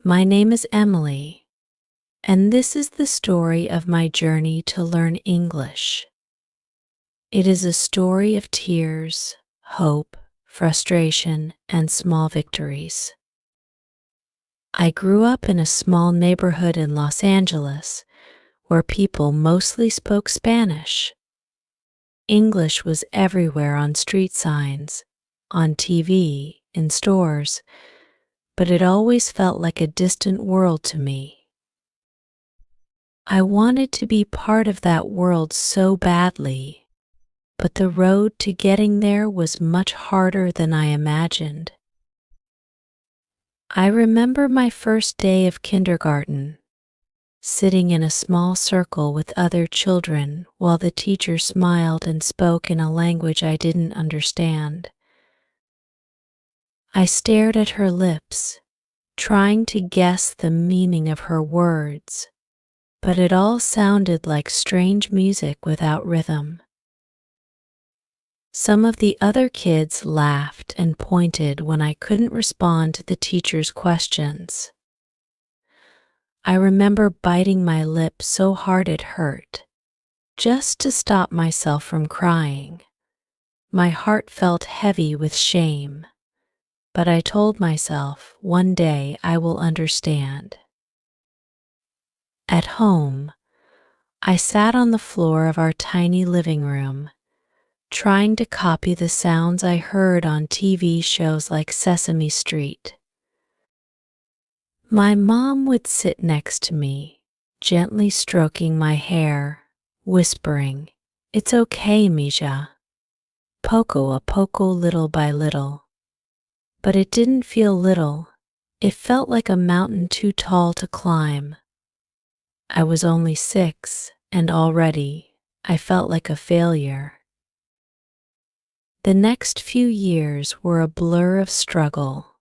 My name is Emily, and this is the story of my journey to learn English. It is a story of tears, hope, frustration, and small victories. I grew up in a small neighborhood in Los Angeles where people mostly spoke Spanish. English was everywhere on street signs, on TV, in stores, but it always felt like a distant world to me. I wanted to be part of that world so badly, but the road to getting there was much harder than I imagined. I remember my first day of kindergarten, sitting in a small circle with other children while the teacher smiled and spoke in a language I didn't understand. I stared at her lips, trying to guess the meaning of her words, but it all sounded like strange music without rhythm. Some of the other kids laughed and pointed when I couldn't respond to the teacher's questions. I remember biting my lip so hard it hurt, just to stop myself from crying. My heart felt heavy with shame, but I told myself one day I will understand. At home, I sat on the floor of our tiny living room, trying to copy the sounds I heard on TV shows like Sesame Street. My mom would sit next to me, gently stroking my hair, whispering, "It's okay, Mija. Poco a poco, little by little." But it didn't feel little. It felt like a mountain too tall to climb. I was only 6, and already I felt like a failure. The next few years were a blur of struggle.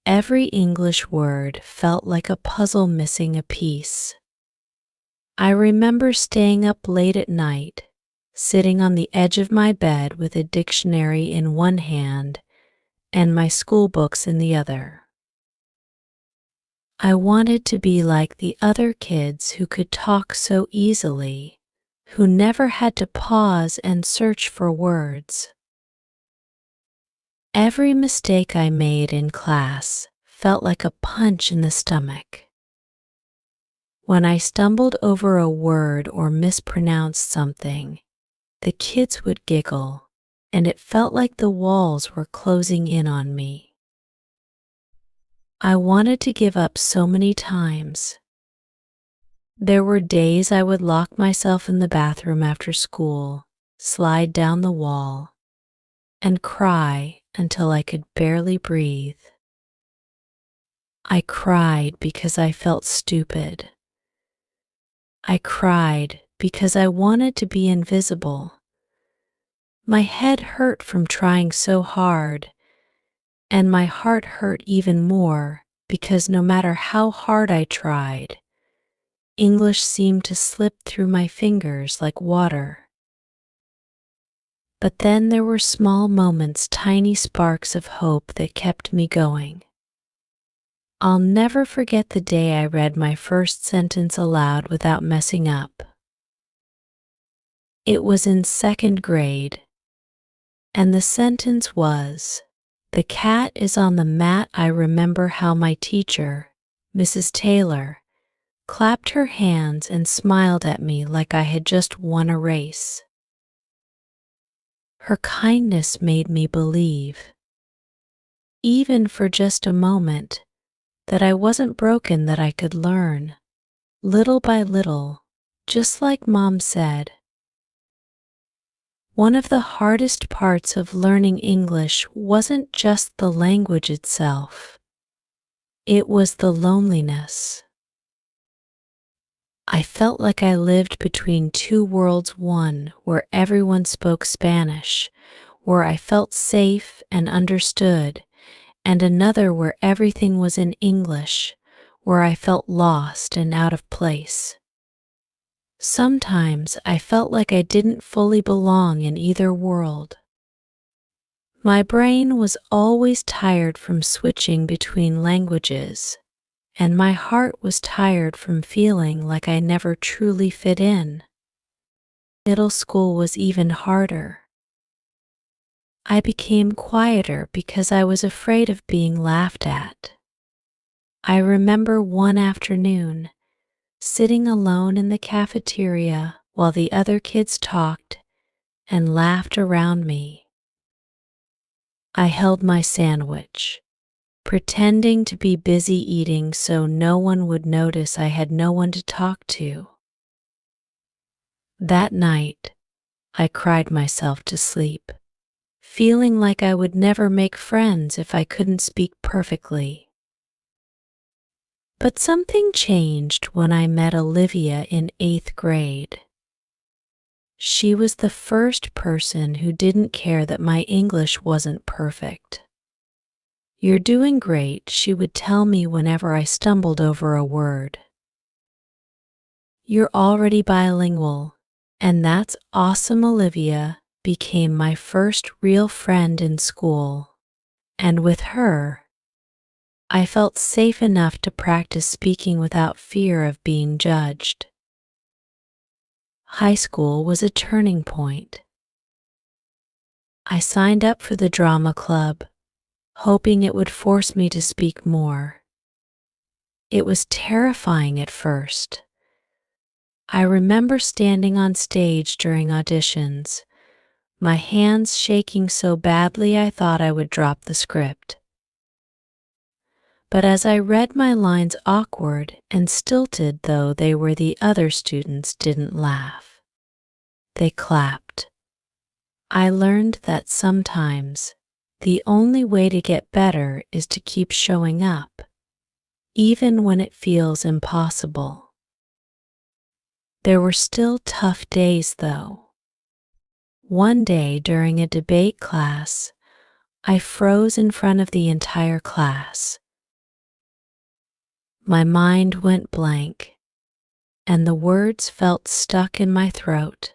Every English word felt like a puzzle missing a piece. I remember staying up late at night, sitting on the edge of my bed with a dictionary in one hand and my school books in the other. I wanted to be like the other kids who could talk so easily, who never had to pause and search for words. Every mistake I made in class felt like a punch in the stomach. When I stumbled over a word or mispronounced something, the kids would giggle, and it felt like the walls were closing in on me. I wanted to give up so many times. There were days I would lock myself in the bathroom after school, slide down the wall, and cry until I could barely breathe. I cried because I felt stupid. I cried because I wanted to be invisible. My head hurt from trying so hard, and my heart hurt even more because no matter how hard I tried, English seemed to slip through my fingers like water. But then there were small moments, tiny sparks of hope that kept me going. I'll never forget the day I read my first sentence aloud without messing up. It was in 2nd grade, and the sentence was, "The cat is on the mat." I remember how my teacher, Mrs. Taylor, clapped her hands and smiled at me like I had just won a race. Her kindness made me believe, even for just a moment, that I wasn't broken, that I could learn, little by little, just like Mom said. One of the hardest parts of learning English wasn't just the language itself. It was the loneliness. I felt like I lived between two worlds, one where everyone spoke Spanish, where I felt safe and understood, and another where everything was in English, where I felt lost and out of place. Sometimes I felt like I didn't fully belong in either world. My brain was always tired from switching between languages, and my heart was tired from feeling like I never truly fit in. Middle school was even harder. I became quieter because I was afraid of being laughed at. I remember one afternoon, sitting alone in the cafeteria while the other kids talked and laughed around me. I held my sandwich, pretending to be busy eating so no one would notice I had no one to talk to. That night, I cried myself to sleep, feeling like I would never make friends if I couldn't speak perfectly. But something changed when I met Olivia in 8th grade. She was the first person who didn't care that my English wasn't perfect. "You're doing great," she would tell me whenever I stumbled over a word. "You're already bilingual, and that's awesome." Olivia became my first real friend in school, and with her, I felt safe enough to practice speaking without fear of being judged. High school was a turning point. I signed up for the drama club, hoping it would force me to speak more. It was terrifying at first. I remember standing on stage during auditions, my hands shaking so badly I thought I would drop the script. But as I read my lines awkward and stilted though they were, the other students didn't laugh. They clapped. I learned that sometimes the only way to get better is to keep showing up, even when it feels impossible. There were still tough days though. One day during a debate class, I froze in front of the entire class. My mind went blank, and the words felt stuck in my throat.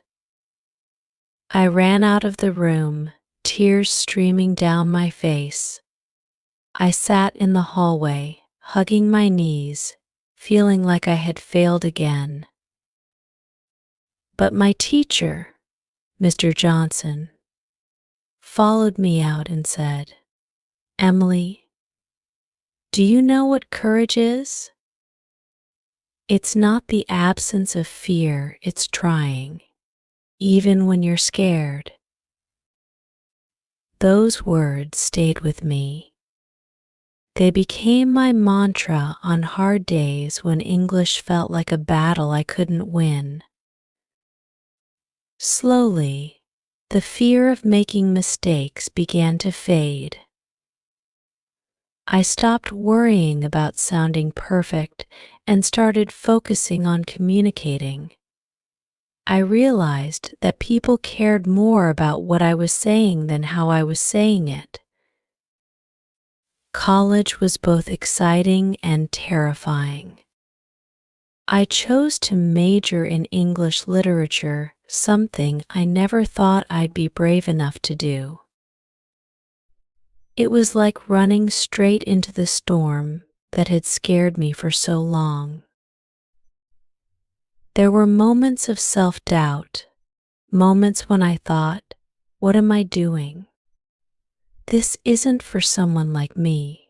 I ran out of the room, tears streaming down my face. I sat in the hallway, hugging my knees, feeling like I had failed again. But my teacher, Mr. Johnson, followed me out and said, "Emily, do you know what courage is? It's not the absence of fear, it's trying, even when you're scared." Those words stayed with me. They became my mantra on hard days when English felt like a battle I couldn't win. Slowly, the fear of making mistakes began to fade. I stopped worrying about sounding perfect and started focusing on communicating. I realized that people cared more about what I was saying than how I was saying it. College was both exciting and terrifying. I chose to major in English literature, something I never thought I'd be brave enough to do. It was like running straight into the storm that had scared me for so long. There were moments of self-doubt, moments when I thought, "What am I doing? This isn't for someone like me."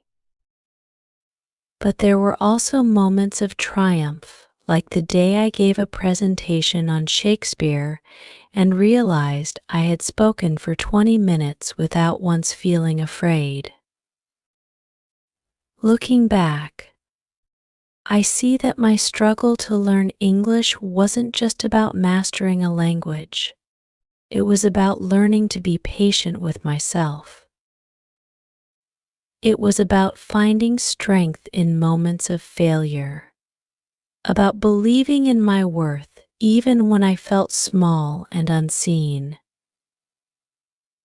But there were also moments of triumph, like the day I gave a presentation on Shakespeare and realized I had spoken for 20 minutes without once feeling afraid. Looking back, I see that my struggle to learn English wasn't just about mastering a language. It was about learning to be patient with myself. It was about finding strength in moments of failure, about believing in my worth even when I felt small and unseen.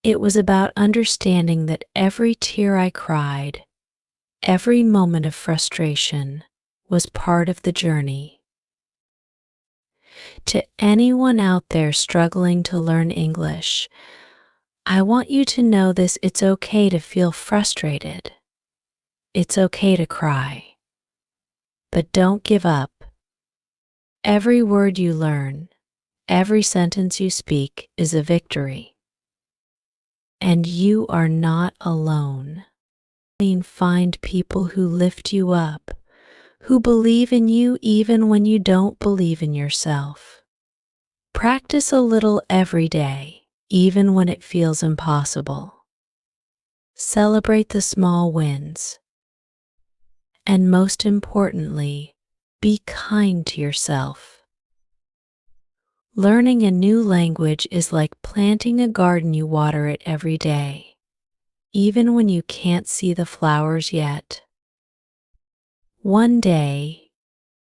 It was about understanding that every tear I cried, every moment of frustration, was part of the journey. To anyone out there struggling to learn English, I want you to know this: it's okay to feel frustrated. It's okay to cry. But don't give up. Every word you learn, every sentence you speak is a victory. And you are not alone. Find people who lift you up, who believe in you even when you don't believe in yourself. Practice a little every day, even when it feels impossible. Celebrate the small wins. And most importantly, be kind to yourself. Learning a new language is like planting a garden. You water it every day, even when you can't see the flowers yet. One day,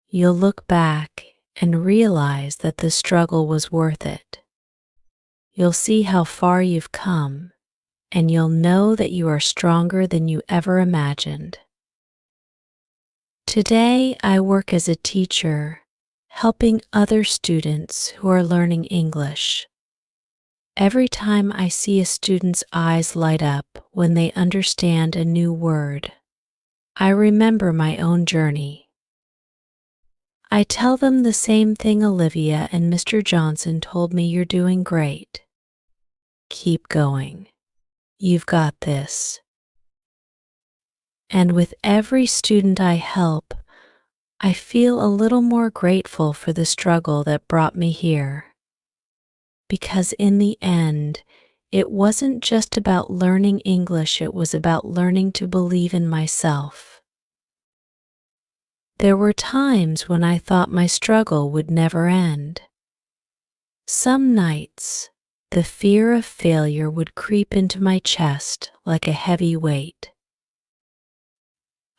you'll look back and realize that the struggle was worth it. You'll see how far you've come, and you'll know that you are stronger than you ever imagined. Today, I work as a teacher, helping other students who are learning English. Every time I see a student's eyes light up when they understand a new word, I remember my own journey. I tell them the same thing Olivia and Mr. Johnson told me: you're doing great. Keep going. You've got this. And with every student I help, I feel a little more grateful for the struggle that brought me here. Because in the end, it wasn't just about learning English, it was about learning to believe in myself. There were times when I thought my struggle would never end. Some nights, the fear of failure would creep into my chest like a heavy weight.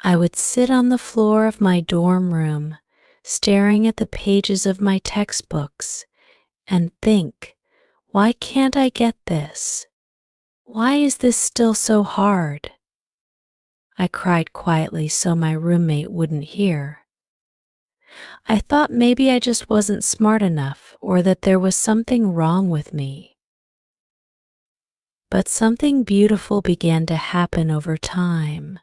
I would sit on the floor of my dorm room, staring at the pages of my textbooks, and think, why can't I get this? Why is this still so hard? I cried quietly so my roommate wouldn't hear. I thought maybe I just wasn't smart enough, or that there was something wrong with me. But something beautiful began to happen over time.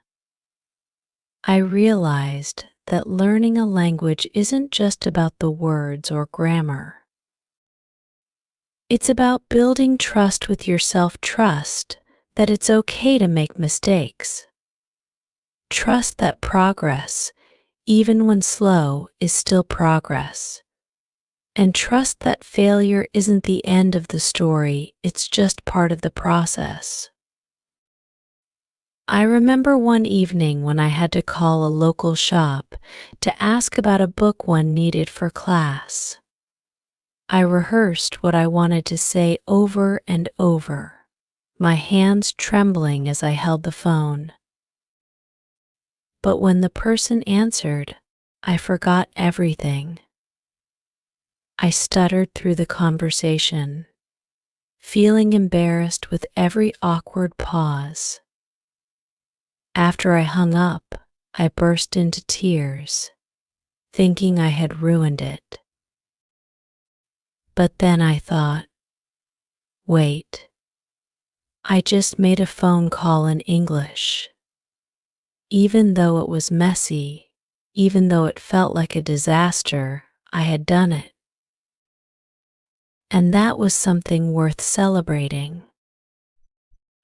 I realized that learning a language isn't just about the words or grammar. It's about building trust with yourself, trust that it's okay to make mistakes. Trust that progress, even when slow, is still progress. And trust that failure isn't the end of the story, it's just part of the process. I remember one evening when I had to call a local shop to ask about a book one needed for class. I rehearsed what I wanted to say over and over, my hands trembling as I held the phone. But when the person answered, I forgot everything. I stuttered through the conversation, feeling embarrassed with every awkward pause. After I hung up, I burst into tears, thinking I had ruined it. But then I thought, wait, I just made a phone call in English. Even though it was messy, even though it felt like a disaster, I had done it. And that was something worth celebrating.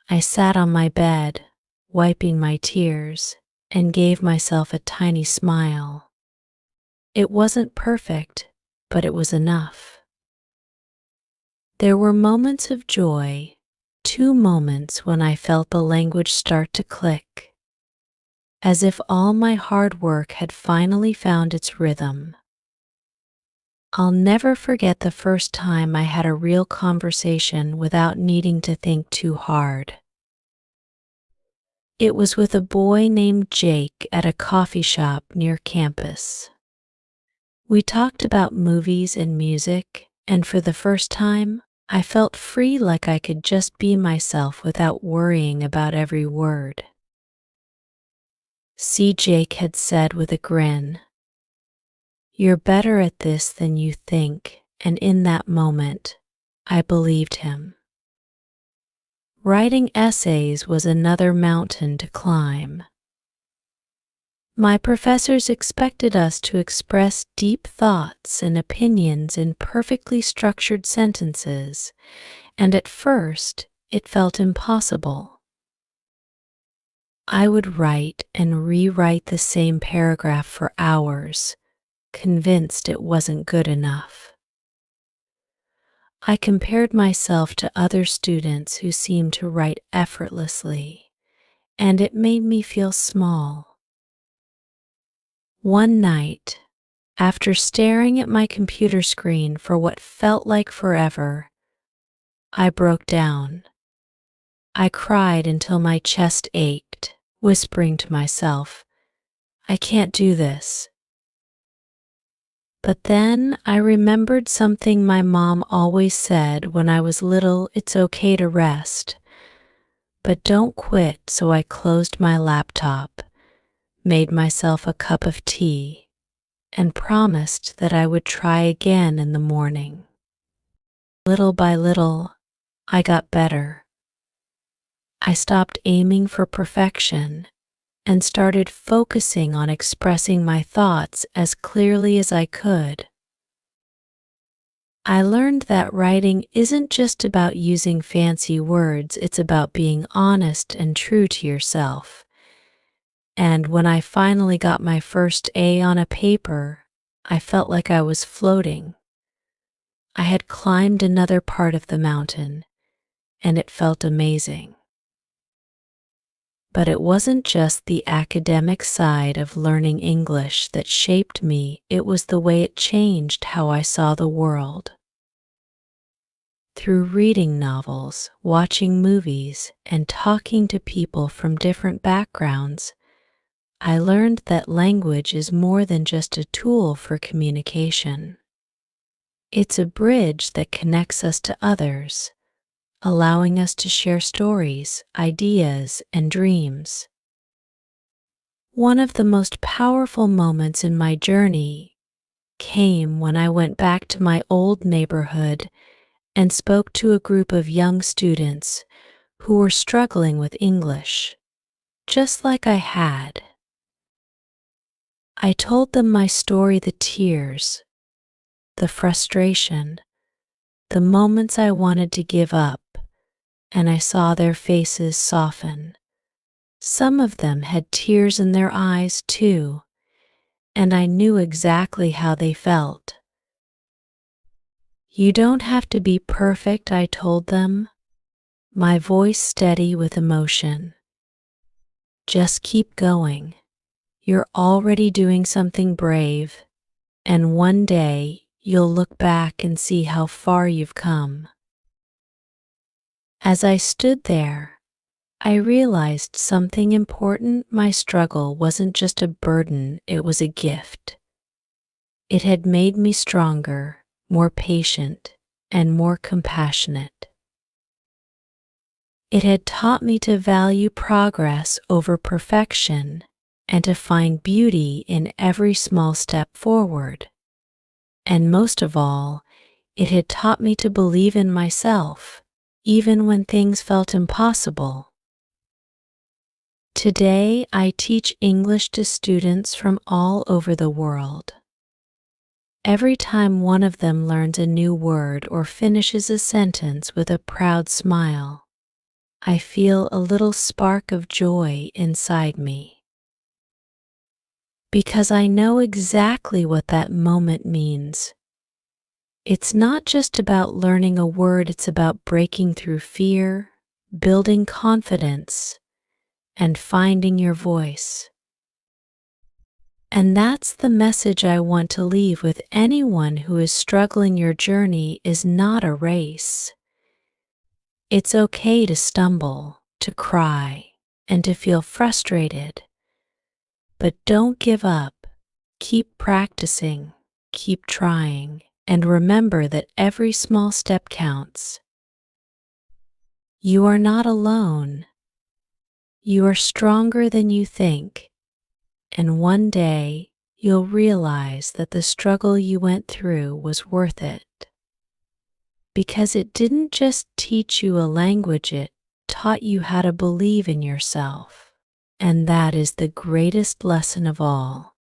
I sat on my bed, wiping my tears, and gave myself a tiny smile. It wasn't perfect, but it was enough. There were moments of joy, 2 moments when I felt the language start to click, as if all my hard work had finally found its rhythm. I'll never forget the first time I had a real conversation without needing to think too hard. It was with a boy named Jake at a coffee shop near campus. We talked about movies and music, and for the first time, I felt free, like I could just be myself without worrying about every word. See, Jake had said with a grin, "You're better at this than you think," and in that moment, I believed him. Writing essays was another mountain to climb. My professors expected us to express deep thoughts and opinions in perfectly structured sentences, and at first it felt impossible. I would write and rewrite the same paragraph for hours, convinced it wasn't good enough. I compared myself to other students who seemed to write effortlessly, and it made me feel small. One night, after staring at my computer screen for what felt like forever, I broke down. I cried until my chest ached, whispering to myself, "I can't do this." But then I remembered something my mom always said when I was little: it's okay to rest, but don't quit. So I closed my laptop, made myself a cup of tea, and promised that I would try again in the morning. Little by little, I got better. I stopped aiming for perfection and started focusing on expressing my thoughts as clearly as I could. I learned that writing isn't just about using fancy words, it's about being honest and true to yourself. And when I finally got my first A on a paper, I felt like I was floating. I had climbed another part of the mountain, and it felt amazing. But it wasn't just the academic side of learning English that shaped me, it was the way it changed how I saw the world. Through reading novels, watching movies, and talking to people from different backgrounds, I learned that language is more than just a tool for communication. It's a bridge that connects us to others, allowing us to share stories, ideas, and dreams. One of the most powerful moments in my journey came when I went back to my old neighborhood and spoke to a group of young students who were struggling with English, just like I had. I told them my story: the tears, the frustration, the moments I wanted to give up, and I saw their faces soften. Some of them had tears in their eyes too, and I knew exactly how they felt. "You don't have to be perfect," I told them, my voice steady with emotion. "Just keep going. You're already doing something brave, and one day you'll look back and see how far you've come." As I stood there, I realized something important. My struggle wasn't just a burden, it was a gift. It had made me stronger, more patient, and more compassionate. It had taught me to value progress over perfection and to find beauty in every small step forward. And most of all, it had taught me to believe in myself, even when things felt impossible. Today, I teach English to students from all over the world. Every time one of them learns a new word or finishes a sentence with a proud smile, I feel a little spark of joy inside me. Because I know exactly what that moment means. It's not just about learning a word, it's about breaking through fear, building confidence, and finding your voice. And that's the message I want to leave with anyone who is struggling. Your journey is not a race. It's okay to stumble, to cry, and to feel frustrated. But don't give up. Keep practicing, keep trying, and remember that every small step counts. You are not alone. You are stronger than you think, and one day you'll realize that the struggle you went through was worth it. Because it didn't just teach you a language, it taught you how to believe in yourself. And that is the greatest lesson of all.